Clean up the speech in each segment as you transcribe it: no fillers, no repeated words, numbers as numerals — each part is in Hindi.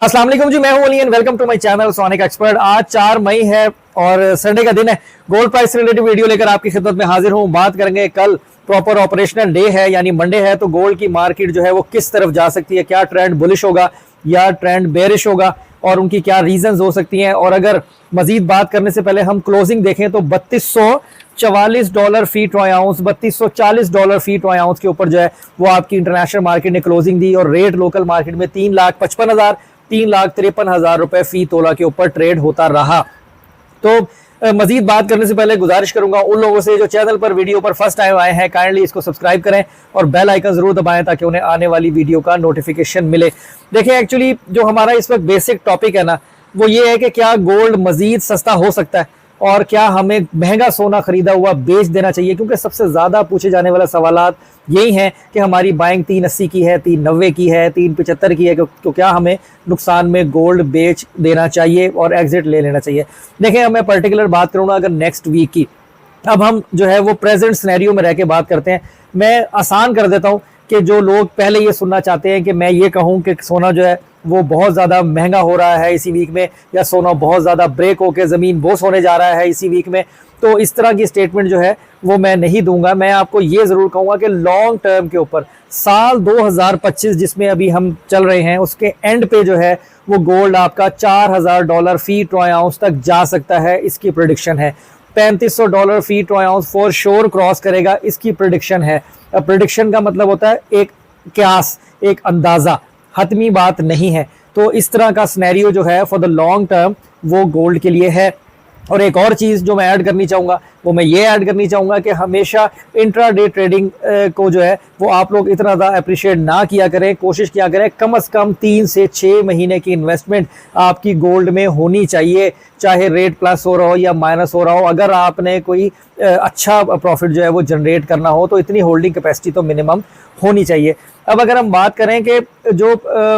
अस्सलाम वालेकुम जी, मैं हूं Ali and welcome to my channel Sonic Expert. आज 4 मई है और संडे का दिन है। गोल्ड प्राइस से रिलेटेड वीडियो लेकर आपकी खिदमत में हाजिर हूं। बात करेंगे, कल प्रॉपर ऑपरेशनल डे है यानी मंडे है, तो गोल्ड की मार्केट जो है वो किस तरफ जा सकती है, क्या ट्रेंड बुलिश होगा या ट्रेंड बेरिश होगा और उनकी क्या रीजंस हो सकती हैं। और अगर मजीद बात करने से पहले हम क्लोजिंग देखें तो $3244 फी ट्रॉय आउंस, $3240 फी ट्रॉय आउंस के ऊपर जो है वो आपकी इंटरनेशनल मार्केट ने क्लोजिंग दी और रेट लोकल मार्केट में 3,55,000 3,53,000 रुपए फी तोला के ऊपर ट्रेड होता रहा। तो मजीद बात करने से पहले गुजारिश करूंगा उन लोगों से जो चैनल पर वीडियो पर फर्स्ट टाइम आए हैं, काइंडली इसको सब्सक्राइब करें और बेल आइकन जरूर दबाएं ताकि उन्हें आने वाली वीडियो का नोटिफिकेशन मिले। देखिए, एक्चुअली जो हमारा इस वक्त बेसिक टॉपिक है ना, वो ये है कि क्या गोल्ड मजीद सस्ता हो सकता है और क्या हमें महंगा सोना खरीदा हुआ बेच देना चाहिए, क्योंकि सबसे ज्यादा पूछे जाने वाला सवालात यही हैं कि हमारी बाइंग 380 की है, 390 की है, 375 की है, तो क्या हमें नुकसान में गोल्ड बेच देना चाहिए और एग्जिट ले लेना चाहिए। देखिए, मैं पर्टिकुलर बात करूंगा अगर नेक्स्ट वीक की। अब हम जो है वो प्रेजेंट सिनेरियो में रह के बात करते हैं। मैं आसान कर देता हूं कि जो लोग पहले ये सुनना चाहते हैं कि मैं ये कहूं कि सोना जो है वो बहुत ज़्यादा महंगा हो रहा है इसी वीक में, या सोना बहुत ज़्यादा ब्रेक होकर ज़मीन बोस होने जा रहा है इसी वीक में, तो इस तरह की स्टेटमेंट जो है वो मैं नहीं दूंगा। मैं आपको ये ज़रूर कहूँगा कि लॉन्ग टर्म के ऊपर साल 2025 जिसमें अभी हम चल रहे हैं, उसके एंड पे जो है वो गोल्ड आपका $4,000 फी ट्रॉय आउंस तक जा सकता है, इसकी प्रिडिक्शन है। $3,500 फी troy ounce for sure cross करेगा, इसकी प्रिडिक्शन है। प्रिडिक्शन का मतलब होता है एक क्यास, एक अंदाज़ा, हतमी बात नहीं है। तो इस तरह का सिनेरियो जो है फॉर द लॉन्ग टर्म वो गोल्ड के लिए है। और एक और चीज़ जो मैं ऐड करनी चाहूँगा वो मैं ये ऐड करनी चाहूँगा कि हमेशा इंट्राडे ट्रेडिंग को जो है वो आप लोग इतना ज़्यादा अप्रिशिएट ना किया करें। कोशिश किया करें कम से कम 3 से 6 महीने की इन्वेस्टमेंट आपकी गोल्ड में होनी चाहिए, चाहे रेट प्लस हो रहा हो या माइनस हो रहा हो। अगर आपने कोई अच्छा प्रॉफिट जो है वो जनरेट करना हो तो इतनी होल्डिंग कैपेसिटी तो मिनिमम होनी चाहिए। अब अगर हम बात करें कि जो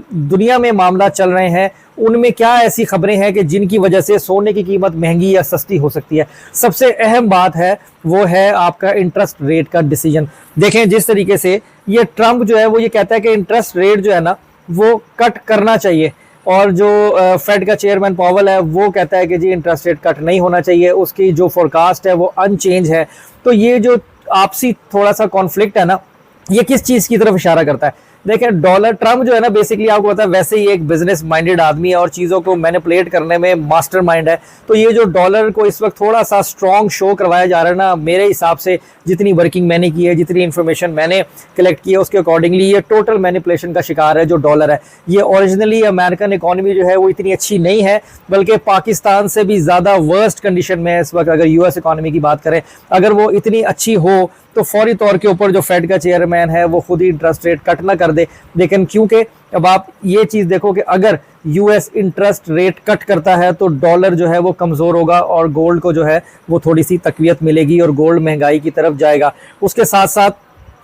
दुनिया में मामला चल रहे हैं उनमें क्या ऐसी खबरें हैं कि जिनकी वजह से सोने की कीमत महंगी या सस्ती हो सकती है। सबसे अहम बात है वो है आपका इंटरेस्ट रेट का डिसीजन। देखें, जिस तरीके से ये ट्रंप जो है वो ये कहता है कि इंटरेस्ट रेट जो है ना वो कट करना चाहिए, और जो फेड का चेयरमैन पावेल है वो कहता है कि जी इंटरेस्ट रेट कट नहीं होना चाहिए, उसकी जो फोरकास्ट है वो अनचेंज है। तो ये जो आपसी थोड़ा सा कॉन्फ्लिक्ट है ना, ये किस चीज़ की तरफ इशारा करता है? देखें, डॉलर ट्रम्प जो है ना बेसिकली आपको पता है वैसे ही एक बिजनेस माइंडेड आदमी है और चीज़ों को मैनिपुलेट करने में मास्टरमाइंड है। तो ये जो डॉलर को इस वक्त थोड़ा सा स्ट्रॉन्ग शो करवाया जा रहा है ना, मेरे हिसाब से जितनी वर्किंग मैंने की है, जितनी इन्फॉर्मेशन मैंने कलेक्ट की है, उसके अकॉर्डिंगली ये टोटल मैनिपुलेशन का शिकार है जो डॉलर है। ये ओरिजिनली अमेरिकन इकॉनमी जो है वो इतनी अच्छी नहीं है, बल्कि पाकिस्तान से भी ज़्यादा वर्स्ट कंडीशन में है इस वक्त। अगर यूएस इकॉनमी की बात करें, अगर वो इतनी अच्छी हो तो फौरी तौर के ऊपर जो फेड का चेयरमैन है वो खुद ही इंटरेस्ट रेट कट ना कर दे। लेकिन क्योंकि अब आप ये चीज़ देखो कि अगर यूएस इंटरेस्ट रेट कट करता है तो डॉलर जो है वो कमज़ोर होगा और गोल्ड को जो है वो थोड़ी सी तकवीत मिलेगी और गोल्ड महंगाई की तरफ जाएगा। उसके साथ साथ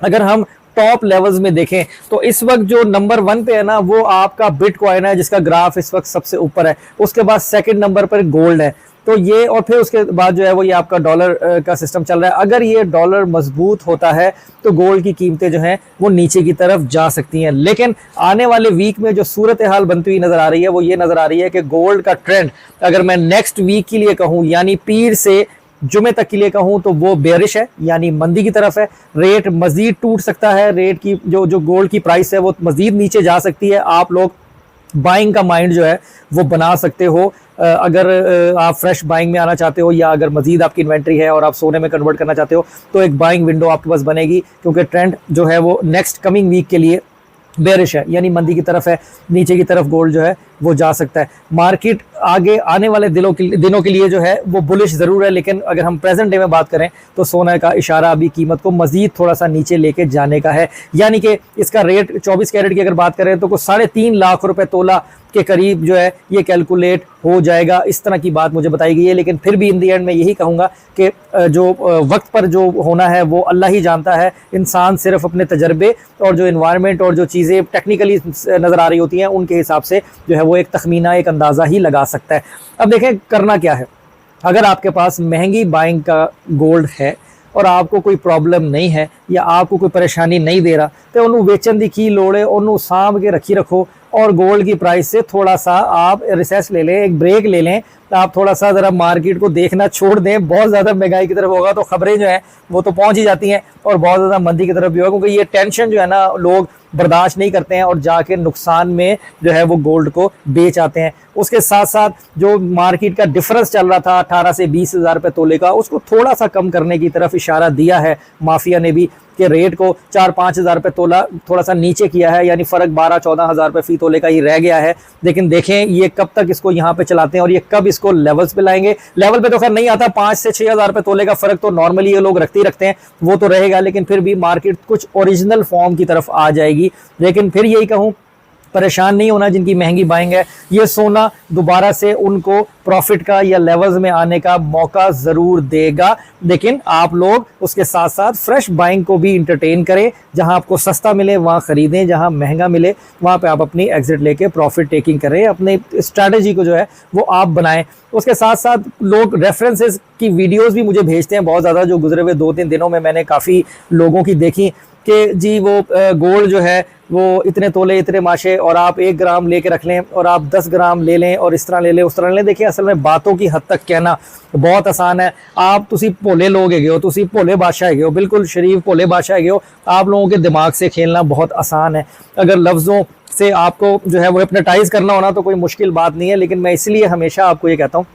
अगर हम टॉप लेवल्स में देखें तो इस वक्त जो नंबर 1 पे है ना वो आपका बिटकॉइन है, जिसका ग्राफ इस वक्त सबसे ऊपर है। उसके बाद सेकंड नंबर पर गोल्ड है। तो ये, और फिर उसके बाद जो है वो ये आपका डॉलर का सिस्टम चल रहा है। अगर ये डॉलर मजबूत होता है तो गोल्ड की कीमतें जो हैं वो नीचे की तरफ जा सकती हैं। लेकिन आने वाले वीक में जो सूरत हाल बनती हुई नज़र आ रही है वो ये नज़र आ रही है कि गोल्ड का ट्रेंड अगर मैं नेक्स्ट वीक के लिए कहूँ यानी पीर से जुमे तक के लिए कहूँ तो वो बेरिश है, यानी मंदी की तरफ है। रेट मजीद टूट सकता है, रेट की जो गोल्ड की प्राइस है वो मजीद नीचे जा सकती है। आप लोग बाइंग का माइंड जो है वो बना सकते हो। अगर आप फ्रेश बाइंग में आना चाहते हो या अगर मजीद आपकी इन्वेंट्री है और आप सोने में कन्वर्ट करना चाहते हो तो एक बाइंग विंडो आपके पास बनेगी, क्योंकि ट्रेंड जो है वो नेक्स्ट कमिंग वीक के लिए बेरिश है, यानी मंदी की तरफ है। नीचे की तरफ गोल्ड जो है वो जा सकता है। मार्केट आगे आने वाले दिनों के लिए जो है वो बुलिश ज़रूर है, लेकिन अगर हम प्रेजेंट डे में बात करें तो सोने का इशारा अभी कीमत को मजीद थोड़ा सा नीचे लेके जाने का है। यानी कि इसका रेट 24 कैरेट की अगर बात करें तो कुछ 3.5 लाख रुपए तोला के करीब जो है ये कैलकुलेट हो जाएगा, इस तरह की बात मुझे बताई गई है। लेकिन फिर भी इन दी एंड मैं यही कहूँगा कि जो वक्त पर जो होना है वो अल्लाह ही जानता है। इंसान सिर्फ अपने तजर्बे और जो इन्वायरमेंट और जो चीज़ें टेक्निकली नज़र आ रही होती हैं उनके हिसाब से जो है वो एक तखमीना, एक अंदाज़ा ही लगा सकता है। अब देखें करना क्या है। अगर आपके पास महंगी बाइंग का गोल्ड है और आपको कोई प्रॉब्लम नहीं है या आपको कोई परेशानी नहीं दे रहा तो उन्होंने वेचन की की लोड़ है, उन्होंने सांभ के रखी रखो और गोल्ड की प्राइस से थोड़ा सा आप रिसेस ले लें, एक ब्रेक ले लें। आप थोड़ा सा ज़रा मार्केट को देखना छोड़ दें। बहुत ज़्यादा महंगाई की तरफ होगा तो खबरें जो हैं वो तो पहुंच ही जाती हैं और बहुत ज़्यादा मंदी की तरफ भी होगा, क्योंकि ये टेंशन जो है ना लोग बर्दाश्त नहीं करते हैं और जाके नुकसान में जो है वो गोल्ड को बेच आते हैं। उसके साथ साथ जो मार्केट का डिफरेंस चल रहा था 18 से 20 हज़ार रुपये तोले का, उसको थोड़ा सा कम करने की तरफ इशारा दिया है माफिया ने भी, कि रेट को 4-5 हज़ार रुपये तोला थोड़ा सा नीचे किया है, यानी फ़र्क 12-14 हज़ार रुपये फी तोले का ही रह गया है। लेकिन देखें ये कब तक इसको यहाँ पे चलाते हैं और ये कब इसको लेवल्स पे लाएंगे। लेवल पे तो खैर नहीं आता, 5 से 6 हज़ार रुपये तोले का फ़र्क तो नॉर्मली ये लोग रखते ही रखते हैं, वो तो रहेगा, लेकिन फिर भी मार्केट कुछ ओरिजिनल फॉर्म की तरफ आ जाएगी। लेकिन फिर यही कहूँ, परेशान नहीं होना जिनकी महंगी बाइंग है, ये सोना दोबारा से उनको प्रॉफिट का या लेवल्स में आने का मौका जरूर देगा। लेकिन आप लोग उसके साथ साथ फ्रेश बाइंग को भी इंटरटेन करें, जहां आपको सस्ता मिले वहां खरीदें, जहां महंगा मिले वहां पे आप अपनी एग्जिट लेके प्रॉफिट टेकिंग करें, अपने स्ट्रैटेजी को जो है वो आप बनाएं। उसके साथ साथ लोग रेफरेंसेस की वीडियोस भी मुझे भेजते हैं बहुत ज़्यादा, जो गुजरे हुए 2-3 दिनों में मैंने काफ़ी लोगों की देखी कि जी वो गोल्ड जो है वो इतने तोले इतने माशे और आप 1 ग्राम लेके रख लें और आप 10 ग्राम ले लें और इस तरह ले लें उस तरह ले लें। देखिए असल में बातों की हद तक कहना बहुत आसान है। आप तुसी भोले लोग है हो, तुसी भोले बादशाह है हो, बिल्कुल शरीफ भोले बादशाह है हो, आप लोगों के दिमाग से खेलना बहुत आसान है। अगर लफ्ज़ों से आपको जो है वो हिप्नोटाइज करना होना तो कोई मुश्किल बात नहीं है, लेकिन मैं इसलिए हमेशा आपको ये कहता हूँ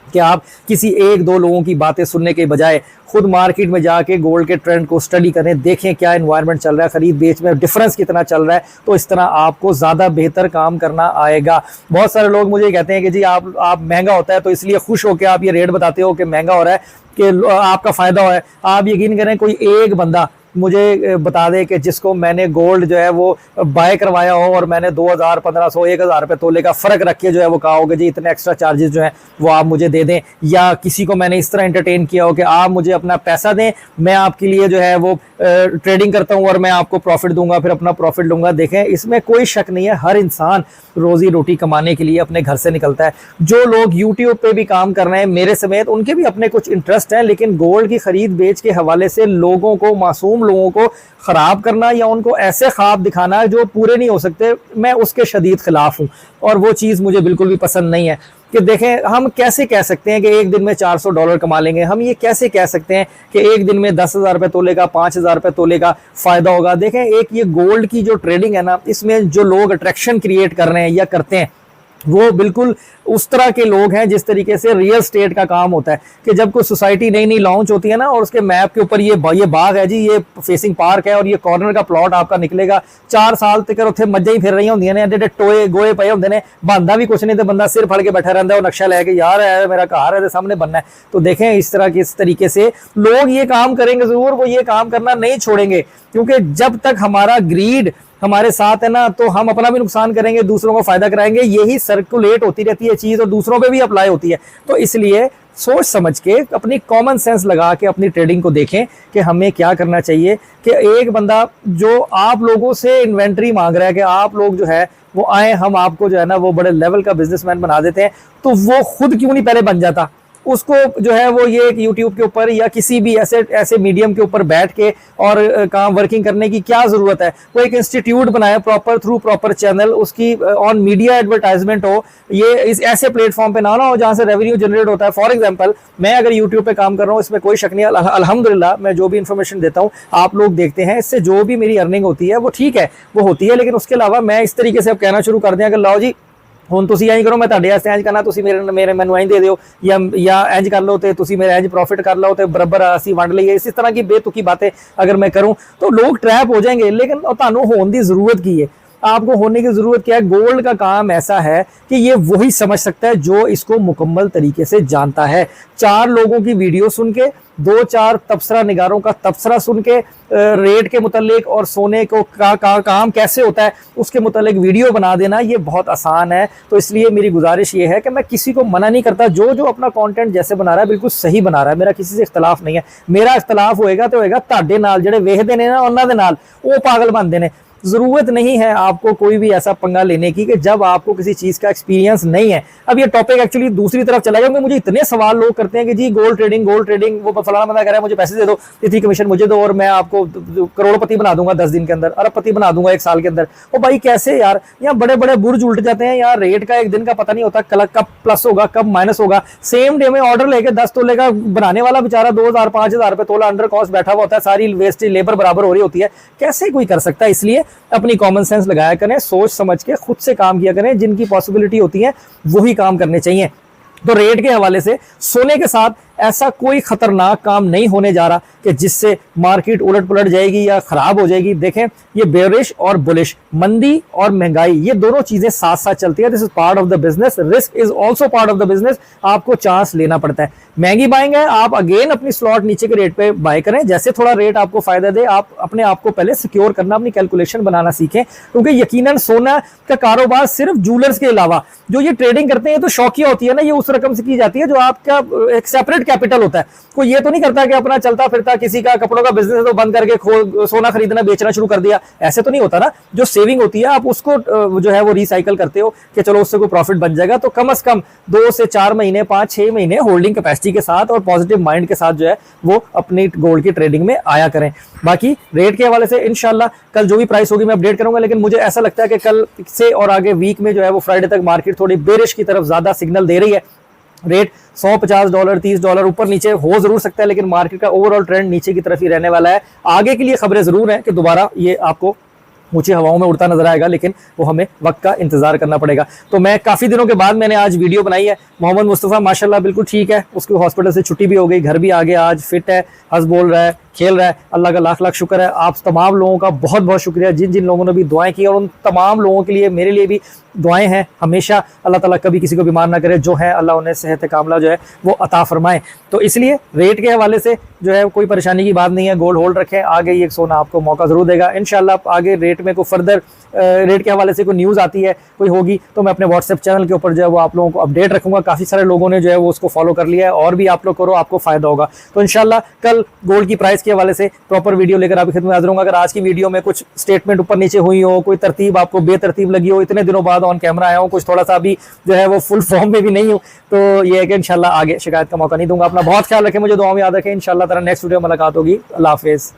कि आप किसी 1-2 लोगों की बातें सुनने के बजाय खुद मार्केट में जाके गोल्ड के ट्रेंड को स्टडी करें, देखें क्या एनवायरनमेंट चल रहा है, खरीद बेच में डिफरेंस कितना चल रहा है, तो इस तरह आपको ज़्यादा बेहतर काम करना आएगा। बहुत सारे लोग मुझे कहते हैं कि जी आप महंगा होता है तो इसलिए खुश होकर आप ये रेट बताते हो कि महंगा हो रहा है कि आपका फ़ायदा हो है। आप यकीन करें कोई एक बंदा मुझे बता दे कि जिसको मैंने गोल्ड जो है वो बाय करवाया हो और मैंने 2000, 1500, 1000 रुपये तोले का फ़र्क रख के जो है वो कहा होगा जी इतने एक्स्ट्रा चार्जेस जो हैं वो आप मुझे दे दें, या किसी को मैंने इस तरह एंटरटेन किया हो कि आप मुझे अपना पैसा दें, मैं आपके लिए जो है वो ट्रेडिंग करता हूँ और मैं आपको प्रॉफिट दूंगा, फिर अपना प्रॉफिट लूंगा। देखें इसमें कोई शक नहीं है, हर इंसान रोजी रोटी कमाने के लिए अपने घर से निकलता है। जो लोग यूट्यूब पे भी काम कर रहे हैं मेरे समेत, उनके भी अपने कुछ इंटरेस्ट हैं, लेकिन गोल्ड की खरीद बेच के हवाले से लोगों को, मासूम लोगों को खराब करना या उनको ऐसे ख्वाब दिखाना जो पूरे नहीं हो सकते, मैं उसके शदीद खिलाफ हूँ और वो चीज़ मुझे बिल्कुल भी पसंद नहीं है। कि देखें हम कैसे कह सकते हैं कि एक दिन में $400 कमा लेंगे, हम ये कैसे कह सकते हैं कि एक दिन में 10,000 रुपये तोले का, 5,000 रुपये तोले का फ़ायदा होगा। देखें एक ये गोल्ड की जो ट्रेडिंग है ना, इसमें जो लोग अट्रैक्शन क्रिएट कर रहे हैं या करते हैं वो बिल्कुल उस तरह के लोग हैं जिस तरीके से रियल स्टेट का काम होता है कि जब कोई सोसाइटी नई नई लॉन्च होती है ना और उसके मैप के ऊपर ये बाग है जी, ये फेसिंग पार्क है और ये कॉर्नर का प्लॉट आपका निकलेगा, 4 साल तक उत्थे मज्जा ही फिर रही होंगे ने, एडे टोए गोए पे होंगे ने, बनता भी कुछ नहीं तो बंदा सिर फड़ के बैठा रहता है और नक्शा लेके यार है मेरा घर है सामने बनना है। तो देखें इस तरह के इस तरीके से लोग ये काम करेंगे जरूर, वो ये काम करना नहीं छोड़ेंगे, क्योंकि जब तक हमारा ग्रीड हमारे साथ है ना तो हम अपना भी नुकसान करेंगे, दूसरों को फायदा कराएंगे, यही सर्कुलेट होती रहती है चीज और दूसरों पे भी अप्लाई होती है। तो इसलिए सोच समझ के अपनी कॉमन सेंस लगा के अपनी ट्रेडिंग को देखें कि हमें क्या करना चाहिए। कि एक बंदा जो आप लोगों से इन्वेंट्री मांग रहा है कि आप लोग जो है वो आए, हम आपको जो है ना वो बड़े लेवल का बिजनेसमैन बना देते हैं, तो वो खुद क्यों नहीं पहले बन जाता। उसको जो है वो ये यूट्यूब के ऊपर या किसी भी ऐसे मीडियम के ऊपर बैठ के और काम वर्किंग करने की क्या जरूरत है। वो एक इंस्टीट्यूट बनाए प्रॉपर, थ्रू प्रॉपर चैनल, उसकी ऑन मीडिया एडवर्टाइजमेंट हो, ये इस ऐसे प्लेटफॉर्म पे ना हो जहां से रेवेन्यू जनरेट होता है। फॉर एग्जांपल मैं अगर यूट्यूब पे काम कर रहा हूँ, इसमें कोई शक नहीं है, अल्हम्दुलिल्लाह मैं जो भी इंफॉर्मेशन देता हूँ आप लोग देखते हैं, इससे जो भी मेरी अर्निंग होती है वो ठीक है, वो होती है। लेकिन उसके अलावा मैं इस तरीके से अब कहना शुरू कर दिया कि लाओ जी ਹੁਣ ਤੁਸੀਂ ਇੰਜ ਕਰੋ, मैं ਤੁਹਾਡੇ ਵਾਸਤੇ ਇੰਜ ਕਰਨਾ, ਤੁਸੀਂ ਮੇਰੇ ਮੈਨੂੰ ਇੰਜ ਦੇ ਦਿਓ या इंज कर लो तो ਤੁਸੀਂ मेरे इंज प्रॉफिट कर लो तो बराबर ਅਸੀਂ वंड ਲਈਏ। इसी तरह की बेतुकी बातें अगर मैं करूं तो लोग ट्रैप हो जाएंगे। लेकिन ਤੁਹਾਨੂੰ होने की जरूरत की है, आपको होने की जरूरत क्या है। गोल्ड का काम ऐसा है कि ये वही समझ सकता है जो इसको मुकम्मल तरीके से जानता है। 4 लोगों की वीडियो सुन के, 2-4 तबसरा निगारों का तबसरा सुन के, रेट के मुतालिक और सोने को का काम कैसे होता है उसके मुतालिक वीडियो बना देना, ये बहुत आसान है। तो इसलिए मेरी गुजारिश ये है कि मैं किसी को मना नहीं करता, जो अपना कंटेंट जैसे बना रहा है बिल्कुल सही बना रहा है, मेरा किसी से इख्तलाफ नहीं है। मेरा इख्तलाफ होएगा तो होएगा ਤੁਹਾਡੇ ਨਾਲ ਜਿਹੜੇ ਵੇਖਦੇ ਨੇ ना उन्होंने नाल, वो पागल बनते हैं। जरूरत नहीं है आपको कोई भी ऐसा पंगा लेने की कि जब आपको किसी चीज का एक्सपीरियंस नहीं है। अब ये टॉपिक एक्चुअली दूसरी तरफ चला गया, क्योंकि मुझे इतने सवाल लोग करते हैं कि जी गोल्ड ट्रेडिंग, वो फलाना बंदा कह रहा है मुझे पैसे दे दो, इतनी कमीशन मुझे दो और मैं आपको करोड़पति बना दूंगा 10 दिन के अंदर, अरबपति बना दूंगा 1 साल के अंदर। ओ भाई कैसे यार, यहाँ बड़े बड़े बुर्ज उल्ट जाते हैं यार, रेट का एक दिन का पता नहीं होता, कब प्लस होगा कब माइनस होगा। सेम डे में ऑर्डर लेके 10 तोले का बनाने वाला बेचारा 2000 5000 रुपए तोला अंडर कॉस्ट बैठा हुआ होता है, सारी वेस्टेज लेबर बराबर हो रही होती है, कैसे कोई कर सकता है। इसलिए अपनी कॉमन सेंस लगाया करें, सोच समझ के खुद से काम किया करें, जिनकी पॉसिबिलिटी होती है वही काम करने चाहिए। तो रेट के हवाले से सोने के साथ ऐसा कोई खतरनाक काम नहीं होने जा रहा कि जिससे मार्केट उलट पुलट जाएगी या खराब हो जाएगी। देखें, ये बेरिश और बुलिश, मंदी और महंगाई, ये दोनों चीजें साथ साथ चलती है। This is part of the business, risk is also part of the business. आपको चांस लेना पड़ता है। महंगी बाइंग है, आप अगेन अपनी स्लॉट नीचे के रेट पे बाय करें, जैसे थोड़ा रेट आपको फायदा दे, आप अपने आप को पहले सिक्योर करना, अपनी कैलकुलेशन बनाना सीखें, क्योंकि यकीनन सोना का कारोबार सिर्फ जूलर्स के अलावा जो ये ट्रेडिंग करते हैं तो शौकिया होती है ना, ये उस रकम से की जाती है जो आपका एक सेपरेट कैपिटल होता है। कोई ये तो नहीं करता कि अपना चलता फिरता किसी का कपड़ों का बिजनेस है तो बंद करके सोना खरीदना बेचना शुरू कर दिया, ऐसे तो नहीं होता ना। जो सेविंग होती है आप उसको जो है वो रिसाइकल करते हो कि चलो उससे कोई प्रॉफिट बन जाएगा। तो कम से कम 2 से 4 महीने 5-6 महीने होल्डिंग कैपेसिटी के साथ और पॉजिटिव माइंड के साथ जो है वो अपनी गोल्ड की ट्रेडिंग में आया करें। बाकी रेट के हवाले से इंशाल्लाह कल जो भी प्राइस होगी मैं अपडेट करूंगा, लेकिन मुझे ऐसा लगता है कि कल से और आगे वीक में जो है वो फ्राइडे तक मार्केट थोड़ी बेरिश की तरफ ज्यादा सिग्नल दे रही है। रेट $150 $30 ऊपर नीचे हो जरूर सकता है, लेकिन मार्केट का ओवरऑल ट्रेंड नीचे की तरफ ही रहने वाला है। आगे के लिए खबरें जरूर हैं कि दोबारा ये आपको ऊंची हवाओं में उड़ता नजर आएगा, लेकिन वो हमें वक्त का इंतजार करना पड़ेगा। तो मैं काफी दिनों के बाद मैंने आज वीडियो बनाई है। मोहम्मद मुस्तफा माशाल्लाह बिल्कुल ठीक है, उसकी हॉस्पिटल से छुट्टी भी हो गई, घर भी आ गया, आज फिट है, हंस बोल रहा है, खेल रहा है। अल्लाह का लाख लाख शुक्र है। आप तमाम लोगों का बहुत बहुत शुक्रिया, जिन जिन लोगों ने भी दुआएं की, और उन तमाम लोगों के लिए मेरे लिए भी दुआएं हैं हमेशा। अल्लाह ताला कभी किसी को बीमार ना करे, जो है अल्लाह उन्हें सेहत कामला जो है वो अता फरमाए। तो इसलिए रेट के हवाले से जो है कोई परेशानी की बात नहीं है, गोल्ड होल्ड रखें, आगे ये सोना आपको मौका जरूर देगा इंशाल्लाह। आगे रेट में कोई फर्दर रेट के हवाले से कोई न्यूज़ आती है, कोई होगी, तो मैं अपने व्हाट्सएप चैनल के ऊपर जो है वो आप लोगों को अपडेट रखूंगा। काफ़ी सारे लोगों ने जो है वो उसको फॉलो कर लिया है, और भी आप लोग करो, आपको फायदा होगा। तो इंशाल्लाह कल गोल्ड की प्राइस के हवाले से प्रॉपर वीडियो लेकर आपकी खिदमत में हाजिर होऊंगा। अगर आज की वीडियो में कुछ स्टेटमेंट ऊपर नीचे हुई हो, कोई तरतीब आपको बेतरतीब लगी हो, इतने दिनों बाद ऑन कैमरा आया हूँ, कुछ थोड़ा सा भी जो है वो फुल फॉर्म में भी नहीं हूँ, तो ये है कि इंशाल्लाह आगे शिकायत का मौका नहीं दूंगा। अपना बहुत ख्याल रखें, मुझे दुआ में याद रखें। इंशाल्लाह ताला नेक्स्ट वीडियो में मुलाकात होगी। अल्लाह हाफिज़।